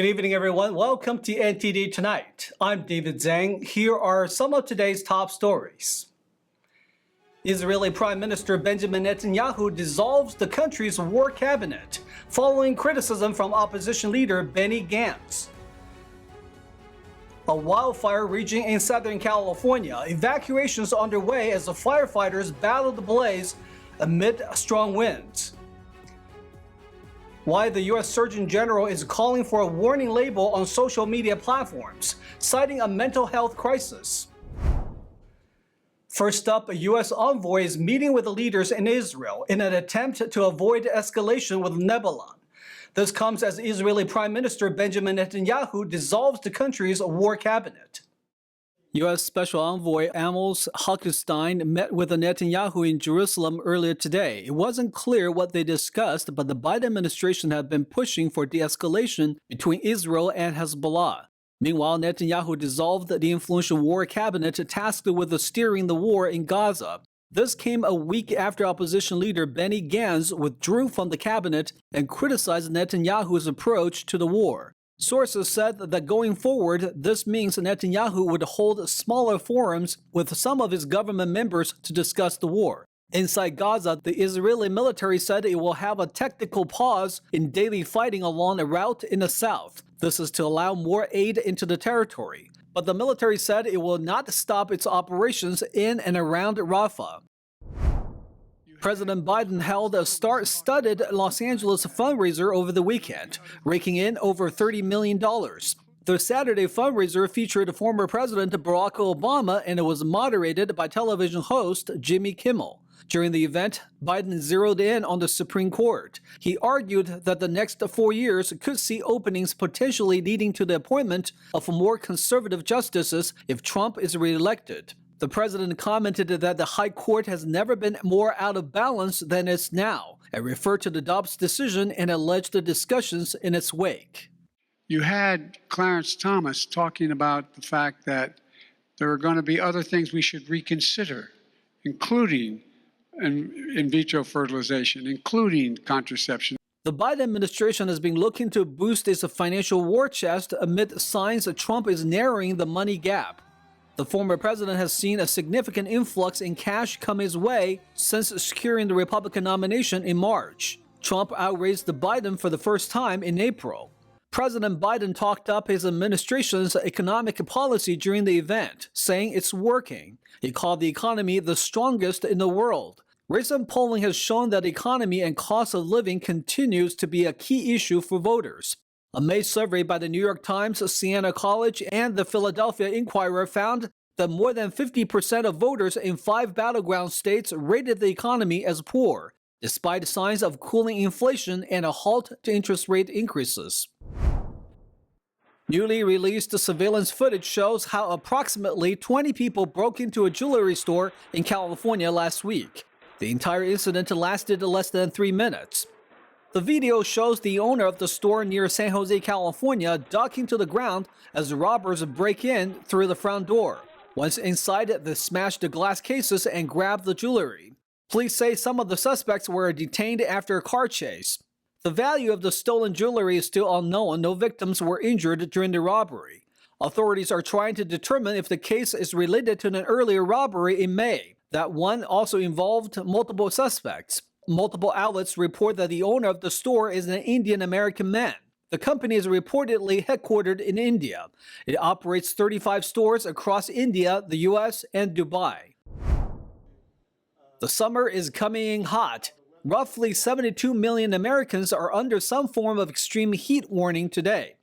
Good evening, everyone. Welcome to NTD Tonight. I'm David Zhang. Here are some of today's top stories. Israeli Prime Minister Benjamin Netanyahu dissolves the country's war cabinet, following criticism from opposition leader Benny Gantz. A wildfire raging in Southern California. Evacuations underway as the firefighters battle the blaze amid strong winds. Why the U.S. Surgeon General is calling for a warning label on social media platforms, citing a mental health crisis. First up, a U.S. envoy is meeting with the leaders in Israel in an attempt to avoid escalation with Lebanon. This comes as Israeli Prime Minister Benjamin Netanyahu dissolves the country's war cabinet. U.S. Special Envoy Amos Hochstein met with Netanyahu in Jerusalem earlier today. It wasn't clear what they discussed, but the Biden administration had been pushing for de-escalation between Israel and Hezbollah. Meanwhile, Netanyahu dissolved the influential war cabinet tasked with steering the war in Gaza. This came a week after opposition leader Benny Gantz withdrew from the cabinet and criticized Netanyahu's approach to the war. Sources said that going forward, this means Netanyahu would hold smaller forums with some of his government members to discuss the war. Inside Gaza, the Israeli military said it will have a tactical pause in daily fighting along a route in the south. This is to allow more aid into the territory. But the military said it will not stop its operations in and around Rafah. President Biden held a star-studded Los Angeles fundraiser over the weekend, raking in over $30 million. The Saturday fundraiser featured former President Barack Obama and it was moderated by television host Jimmy Kimmel. During the event, Biden zeroed in on the Supreme Court. He argued that the next 4 years could see openings potentially leading to the appointment of more conservative justices if Trump is reelected. The president commented that the High Court has never been more out of balance than it's now, and referred to the Dobbs decision and alleged discussions in its wake. You had Clarence Thomas talking about the fact that there are going to be other things we should reconsider, including in vitro fertilization, including contraception. The Biden administration has been looking to boost its financial war chest amid signs that Trump is narrowing the money gap. The former president has seen a significant influx in cash come his way since securing the Republican nomination in March. Trump outraised Biden for the first time in April. President Biden talked up his administration's economic policy during the event, saying it's working. He called the economy the strongest in the world. Recent polling has shown that the economy and cost of living continues to be a key issue for voters. A May survey by the New York Times, Siena College, and the Philadelphia Inquirer found that more than 50% of voters in 5 battleground states rated the economy as poor, despite signs of cooling inflation and a halt to interest rate increases. Newly released surveillance footage shows how approximately 20 people broke into a jewelry store in California last week. The entire incident lasted less than 3 minutes. The video shows the owner of the store near San Jose, California, ducking to the ground as the robbers break in through the front door. Once inside, they smashed the glass cases and grabbed the jewelry. Police say some of the suspects were detained after a car chase. The value of the stolen jewelry is still unknown. No victims were injured during the robbery. Authorities are trying to determine if the case is related to an earlier robbery in May. That one also involved multiple suspects. Multiple outlets report that the owner of the store is an Indian-American man. The company is reportedly headquartered in India. It operates 35 stores across India, the U.S., and Dubai. The summer is coming in hot. Roughly 72 million Americans are under some form of extreme heat warning today.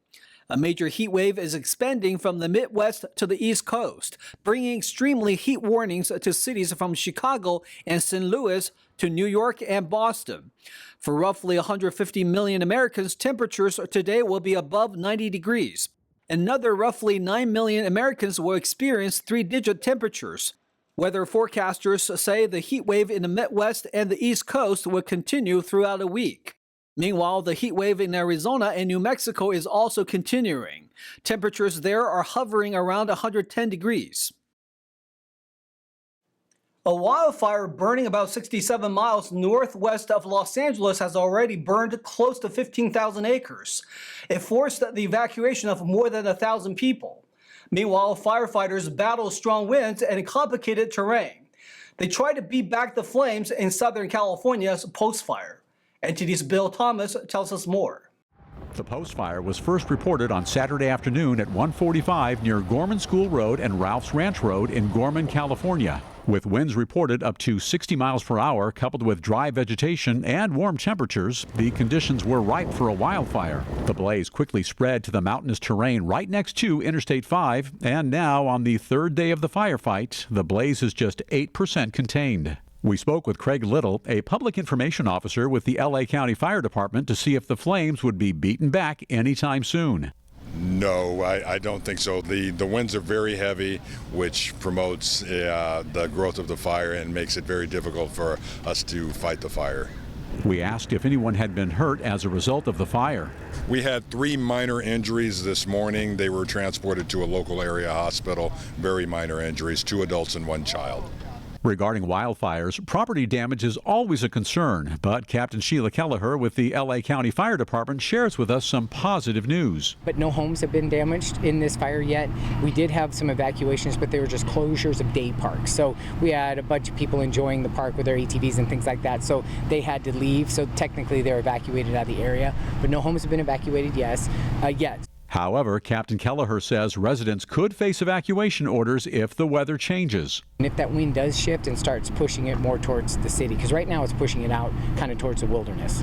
A major heat wave is expanding from the Midwest to the East Coast, bringing extremely heat warnings to cities from Chicago and St. Louis to New York and Boston. For roughly 150 million Americans, temperatures today will be above 90 degrees. Another roughly 9 million Americans will experience 3-digit temperatures. Weather forecasters say the heat wave in the Midwest and the East Coast will continue throughout the week. Meanwhile, the heat wave in Arizona and New Mexico is also continuing. Temperatures there are hovering around 110 degrees. A wildfire burning about 67 miles northwest of Los Angeles has already burned close to 15,000 acres. It forced the evacuation of more than 1,000 people. Meanwhile, firefighters battle strong winds and complicated terrain. They try to beat back the flames in Southern California's post-fire. NTD's Bill Thomas tells us more. The post-fire was first reported on Saturday afternoon at 1:45 near Gorman School Road and Ralph's Ranch Road in Gorman, California. With winds reported up to 60 miles per hour, coupled with dry vegetation and warm temperatures, the conditions were ripe for a wildfire. The blaze quickly spread to the mountainous terrain right next to Interstate 5, and now on the third day of the firefight, the blaze is just 8% contained. We spoke with Craig Little, a public information officer with the LA County Fire Department, to see if the flames would be beaten back anytime soon. No, I don't think so. The winds are very heavy, which promotes the growth of the fire and makes it very difficult for us to fight the fire. We asked if anyone had been hurt as a result of the fire. We had 3 minor injuries this morning. They were transported to a local area hospital. Very minor injuries, 2 adults and 1 child. Regarding wildfires, property damage is always a concern, but Captain Sheila Kelleher with the LA County Fire Department shares with us some positive news. But no homes have been damaged in this fire yet. We did have some evacuations, but they were just closures of day parks. So we had a bunch of people enjoying the park with their ATVs and things like that, so they had to leave. So technically they're evacuated out of the area, but no homes have been evacuated yet. However, Captain Kelleher says residents could face evacuation orders if the weather changes. And if that wind does shift and starts pushing it more towards the city, because right now it's pushing it out kind of towards the wilderness.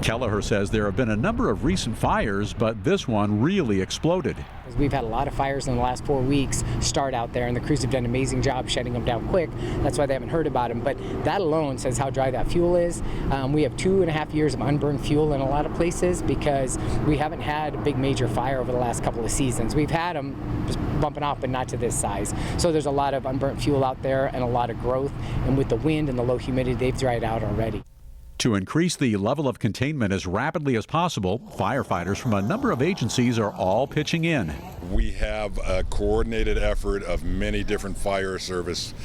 Kelleher says there have been a number of recent fires, but this one really exploded. We've had a lot of fires in the last 4 weeks start out there, and the crews have done an amazing job shutting them down quick. That's why they haven't heard about them. But that alone says how dry that fuel is. We have 2.5 years of unburned fuel in a lot of places because we haven't had a big major fire over the last couple of seasons. We've had them just bumping off, but not to this size. So there's a lot of unburnt fuel out there and a lot of growth. And with the wind and the low humidity, they've dried out already. To increase the level of containment as rapidly as possible, firefighters from a number of agencies are all pitching in. We have a coordinated effort of many different fire service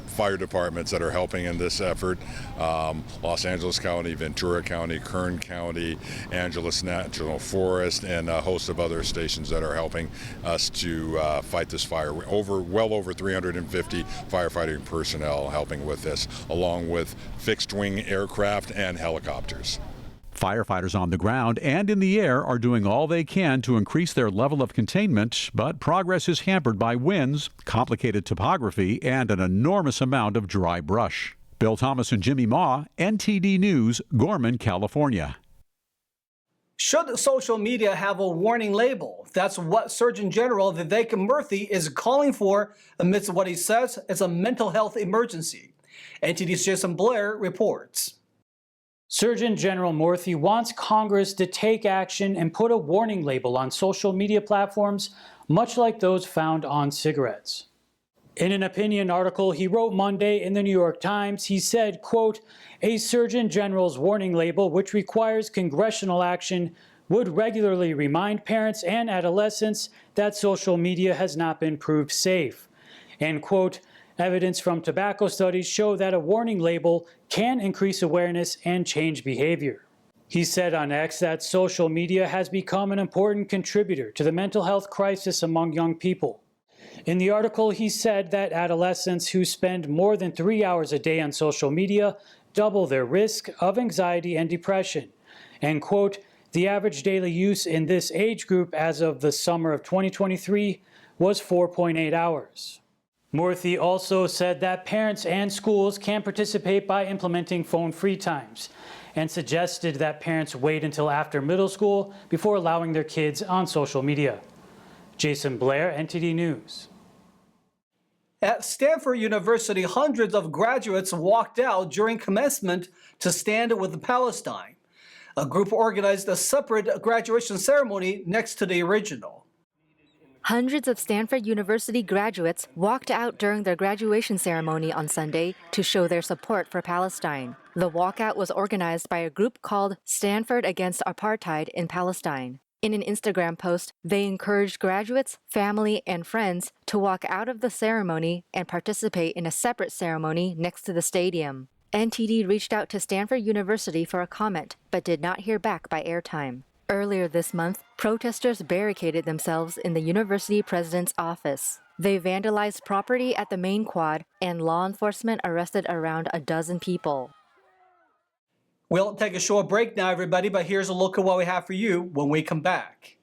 fire departments that are helping in this effort. Los Angeles County, Ventura County, Kern County, Angeles National Forest, and a host of other stations that are helping us to fight this fire. Well over 350 firefighting personnel helping with this, along with fixed-wing aircraft and helicopters. Firefighters on the ground and in the air are doing all they can to increase their level of containment, but progress is hampered by winds, complicated topography, and an enormous amount of dry brush. Bill Thomas and Jimmy Ma, NTD News, Gorman, California. Should social media have a warning label? That's what Surgeon General Vivek Murthy is calling for amidst what he says is a mental health emergency. NTD's Jason Blair reports. Surgeon General Murthy wants Congress to take action and put a warning label on social media platforms, much like those found on cigarettes. In an opinion article he wrote Monday in the New York Times, he said, quote, "A Surgeon General's warning label, which requires congressional action, would regularly remind parents and adolescents that social media has not been proved safe." End quote. Evidence from tobacco studies show that a warning label can increase awareness and change behavior. He said on X that social media has become an important contributor to the mental health crisis among young people. In the article, he said that adolescents who spend more than 3 hours a day on social media double their risk of anxiety and depression. And quote, "The average daily use in this age group as of the summer of 2023 was 4.8 hours. Murthy also said that parents and schools can participate by implementing phone-free times, and suggested that parents wait until after middle school before allowing their kids on social media. Jason Blair, NTD News. At Stanford University, hundreds of graduates walked out during commencement to stand with Palestine. A group organized a separate graduation ceremony next to the original. Hundreds of Stanford University graduates walked out during their graduation ceremony on Sunday to show their support for Palestine. The walkout was organized by a group called Stanford Against Apartheid in Palestine. In an Instagram post, they encouraged graduates, family, and friends to walk out of the ceremony and participate in a separate ceremony next to the stadium. NTD reached out to Stanford University for a comment, but did not hear back by airtime. Earlier this month, protesters barricaded themselves in the university president's office. They vandalized property at the main quad, and law enforcement arrested around a dozen people. We'll take a short break now, everybody, but here's a look at what we have for you when we come back.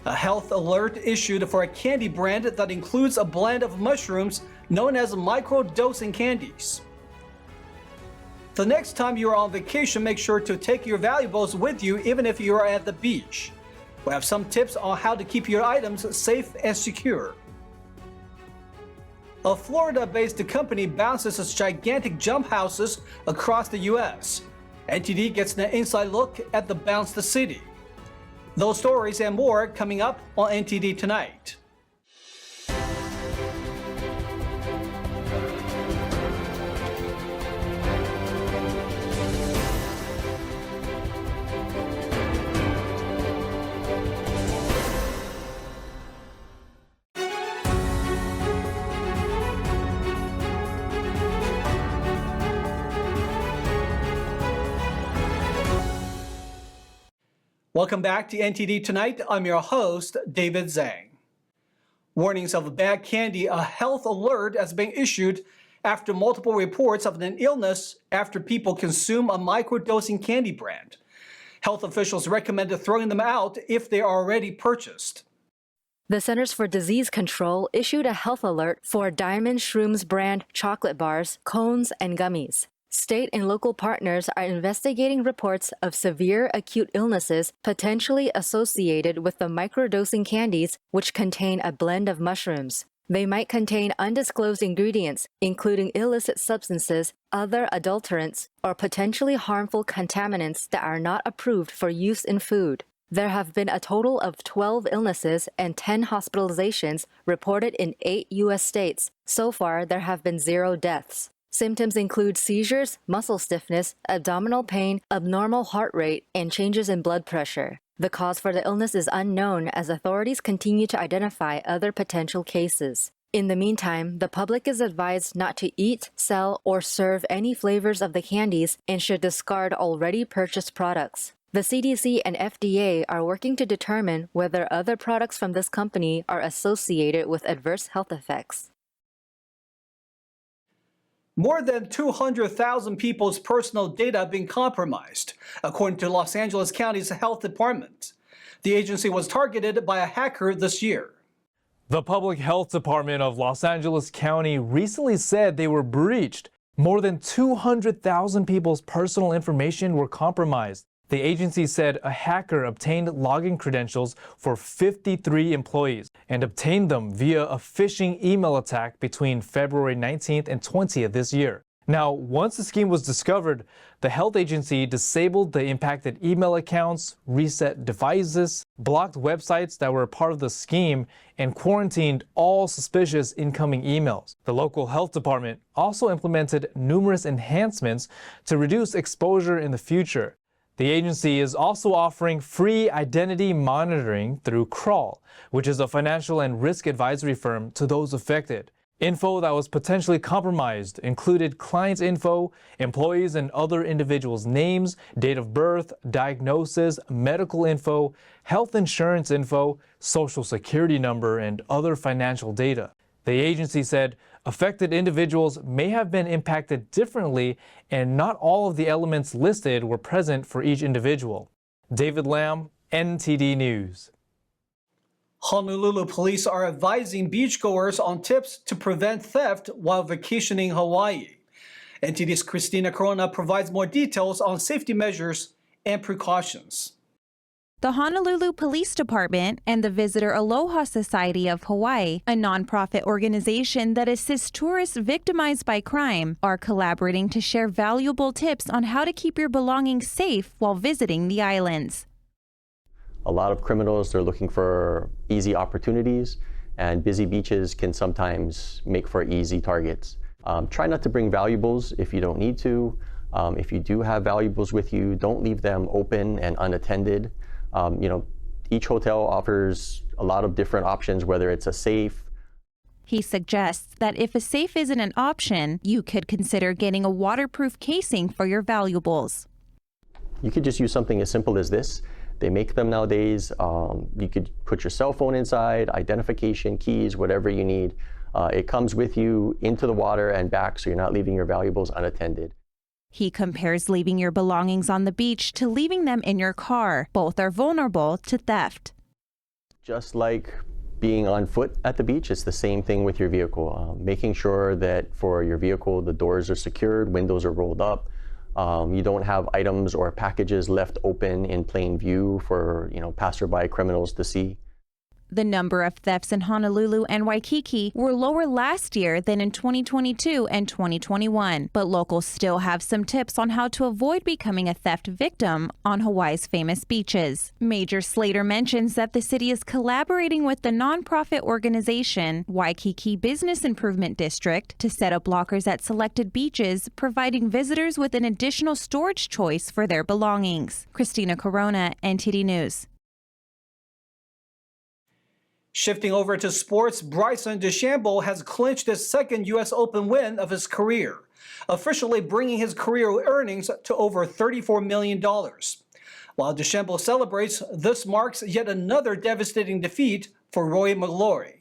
A health alert issued for a candy brand that includes a blend of mushrooms known as microdosing candies. The next time you are on vacation, make sure to take your valuables with you even if you are at the beach. We have some tips on how to keep your items safe and secure. A Florida-based company bounces its gigantic jump houses across the U.S. NTD gets an inside look at the bounced city. Those stories and more coming up on NTD Tonight. Welcome back to NTD Tonight. I'm your host, David Zhang. Warnings of bad candy, a health alert has been issued after multiple reports of an illness after people consume a microdosing candy brand. Health officials recommended throwing them out if they are already purchased. The Centers for Disease Control issued a health alert for Diamond Shrooms brand chocolate bars, cones, and gummies. State and local partners are investigating reports of severe acute illnesses potentially associated with the microdosing candies, which contain a blend of mushrooms. They might contain undisclosed ingredients, including illicit substances, other adulterants, or potentially harmful contaminants that are not approved for use in food. There have been a total of 12 illnesses and 10 hospitalizations reported in 8 U.S. states. So far, there have been 0 deaths. Symptoms include seizures, muscle stiffness, abdominal pain, abnormal heart rate, and changes in blood pressure. The cause for the illness is unknown as authorities continue to identify other potential cases. In the meantime, the public is advised not to eat, sell, or serve any flavors of the candies and should discard already purchased products. The CDC and FDA are working to determine whether other products from this company are associated with adverse health effects. More than 200,000 people's personal data have been compromised, according to Los Angeles County's health department. The agency was targeted by a hacker this year. The Public Health Department of Los Angeles County recently said they were breached. More than 200,000 people's personal information were compromised. The agency said a hacker obtained login credentials for 53 employees and obtained them via a phishing email attack between February 19th and 20th this year. Now, once the scheme was discovered, the health agency disabled the impacted email accounts, reset devices, blocked websites that were a part of the scheme, and quarantined all suspicious incoming emails. The local health department also implemented numerous enhancements to reduce exposure in the future. The agency is also offering free identity monitoring through Crawl, which is a financial and risk advisory firm to those affected. Info that was potentially compromised included clients' info, employees and other individuals' names, date of birth, diagnosis, medical info, health insurance info, social security number, and other financial data. The agency said affected individuals may have been impacted differently and not all of the elements listed were present for each individual. David Lamb, NTD News. Honolulu police are advising beachgoers on tips to prevent theft while vacationing in Hawaii. NTD's Christina Corona provides more details on safety measures and precautions. The Honolulu Police Department and the Visitor Aloha Society of Hawaii, a nonprofit organization that assists tourists victimized by crime, are collaborating to share valuable tips on how to keep your belongings safe while visiting the islands. A lot of criminals, they're looking for easy opportunities, and busy beaches can sometimes make for easy targets. Try not to bring valuables if you don't need to. If you do have valuables with you, don't leave them open and unattended. Each hotel offers a lot of different options, whether it's a safe. He suggests that if a safe isn't an option, you could consider getting a waterproof casing for your valuables. You could just use something as simple as this. They make them nowadays. You could put your cell phone inside, identification, keys, whatever you need. It comes with you into the water and back, so you're not leaving your valuables unattended. He compares leaving your belongings on the beach to leaving them in your car. Both are vulnerable to theft. Just like being on foot at the beach, it's the same thing with your vehicle. Making sure that for your vehicle, the doors are secured, windows are rolled up. You don't have items or packages left open in plain view for passerby criminals to see. The number of thefts in Honolulu and Waikiki were lower last year than in 2022 and 2021, but locals still have some tips on how to avoid becoming a theft victim on Hawaii's famous beaches. Major Slater mentions that the city is collaborating with the nonprofit organization Waikiki Business Improvement District to set up lockers at selected beaches, providing visitors with an additional storage choice for their belongings. Christina Corona, NTD News. Shifting over to sports, Bryson DeChambeau has clinched his second U.S. Open win of his career, officially bringing his career earnings to over $34 million. While DeChambeau celebrates, this marks yet another devastating defeat for Rory McIlroy.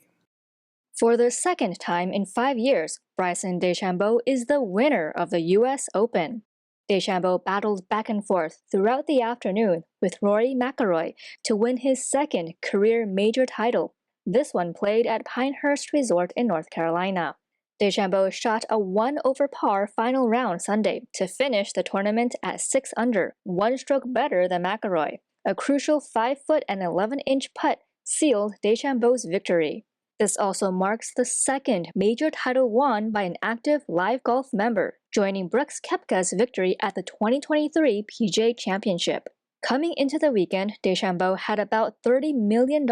For the second time in 5 years, Bryson DeChambeau is the winner of the U.S. Open. DeChambeau battled back and forth throughout the afternoon with Rory McIlroy to win his second career major title. This one played at Pinehurst Resort in North Carolina. DeChambeau shot a 1 over par final round Sunday to finish the tournament at 6 under, 1 stroke better than McIlroy. A crucial 5-foot and 11-inch putt sealed DeChambeau's victory. This also marks the second major title won by an active live golf member, joining Brooks Koepka's victory at the 2023 PGA Championship. Coming into the weekend, DeChambeau had about $30 million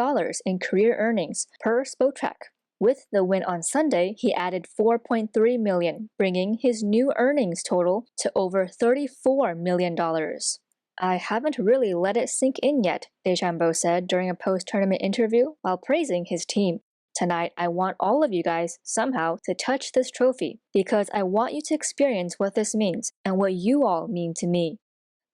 in career earnings per Spotrac. With the win on Sunday, he added $4.3 million, bringing his new earnings total to over $34 million. I haven't really let it sink in yet, DeChambeau said during a post-tournament interview while praising his team. Tonight, I want all of you guys, somehow, to touch this trophy, because I want you to experience what this means and what you all mean to me.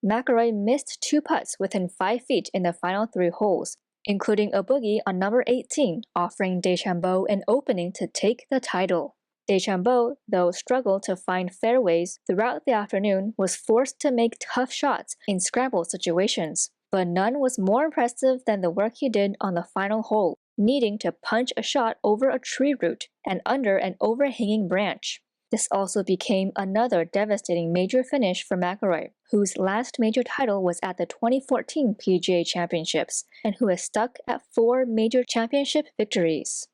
McIlroy missed 2 putts within 5 feet in the final 3 holes, including a bogey on number 18, offering DeChambeau an opening to take the title. DeChambeau, though struggled to find fairways throughout the afternoon, was forced to make tough shots in scramble situations, but none was more impressive than the work he did on the final hole, needing to punch a shot over a tree root and under an overhanging branch. This also became another devastating major finish for McIlroy, whose last major title was at the 2014 PGA Championships, and who is stuck at 4 major championship victories.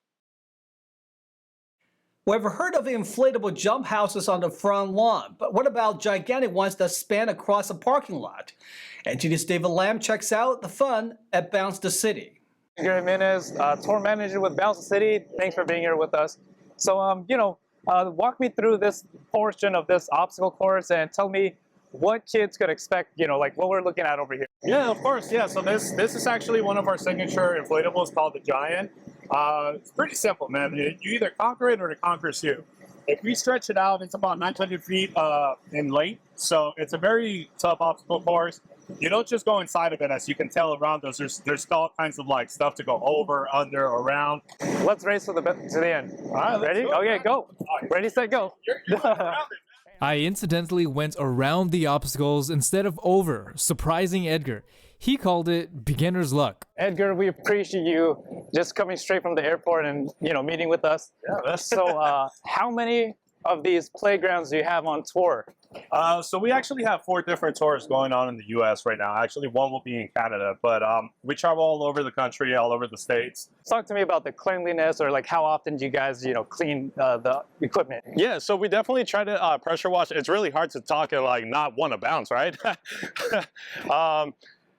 We've heard of inflatable jump houses on the front lawn, but what about gigantic ones that span across a parking lot? NTD's David Lamb checks out the fun at Bounce the City. Gary Jimenez, tour manager with Bounce the City. Thanks for being here with us. So, walk me through this portion of this obstacle course and tell me what kids could expect, like what we're looking at over here. Yeah, of course. Yeah, so this is actually one of our signature inflatables called the Giant. It's pretty simple, man. You either conquer it or it conquers you. If we stretch it out, it's about 900 feet in length, so it's a very tough obstacle course. You don't just go inside of it, as you can tell around us. There's all kinds of stuff to go over, under, around. Let's race to the end. All right, ready? Go. Okay, go. Ready, set, go. I incidentally went around the obstacles instead of over, surprising Edgar. He called it beginner's luck. Edgar, we appreciate you just coming straight from the airport and meeting with us. Yeah. So, how many of these playgrounds do you have on tour? So we actually have 4 different tours going on in the U.S. right now. Actually, one will be in Canada, but we travel all over the country, all over the states. Talk to me about the cleanliness, or how often do you guys, clean the equipment? Yeah, so we definitely try to pressure wash. It's really hard to talk and not want to bounce, right?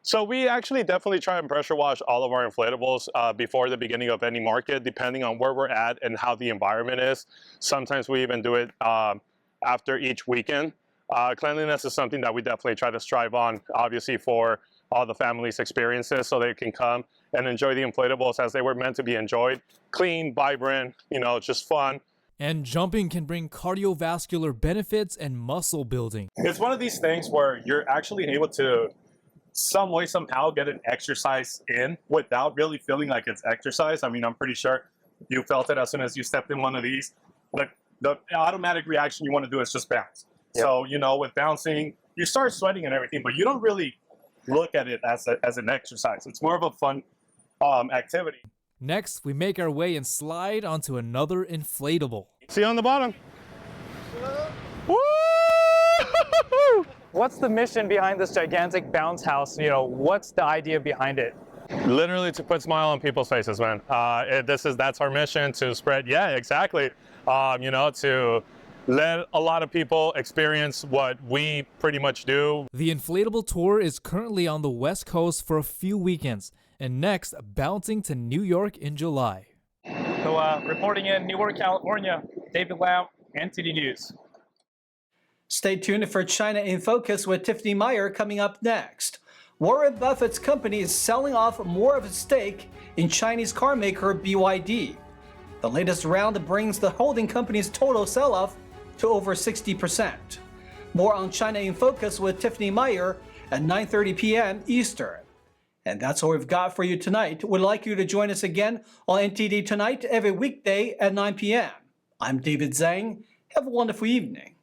So we actually definitely try and pressure wash all of our inflatables before the beginning of any market, depending on where we're at and how the environment is. Sometimes we even do it after each weekend. Cleanliness is something that we definitely try to strive on, obviously for all the families' experiences so they can come and enjoy the inflatables as they were meant to be enjoyed. Clean, vibrant, just fun. And jumping can bring cardiovascular benefits and muscle building. It's one of these things where you're actually able to some way, somehow get an exercise in without really feeling like it's exercise. I mean, I'm pretty sure you felt it as soon as you stepped in one of these. But the automatic reaction you want to do is just bounce. Yep. So, with bouncing, you start sweating and everything, but you don't really look at it as an exercise. It's more of a fun activity. Next, we make our way and slide onto another inflatable. See you on the bottom. Woo! What's the mission behind this gigantic bounce house? What's the idea behind it? Literally to put a smile on people's faces, man. That's our mission, to spread, yeah, exactly. To let a lot of people experience what we pretty much do. The inflatable tour is currently on the West Coast for a few weekends, and next, bouncing to New York in July. So, reporting in Newark, California, David Lau, NTD News. Stay tuned for China in Focus with Tiffany Meyer coming up next. Warren Buffett's company is selling off more of its stake in Chinese car maker BYD. The latest round brings the holding company's total sell-off to over 60%. More on China in Focus with Tiffany Meyer at 9:30 p.m. Eastern. And that's all we've got for you tonight. We'd like you to join us again on NTD Tonight every weekday at 9 p.m. I'm David Zhang. Have a wonderful evening.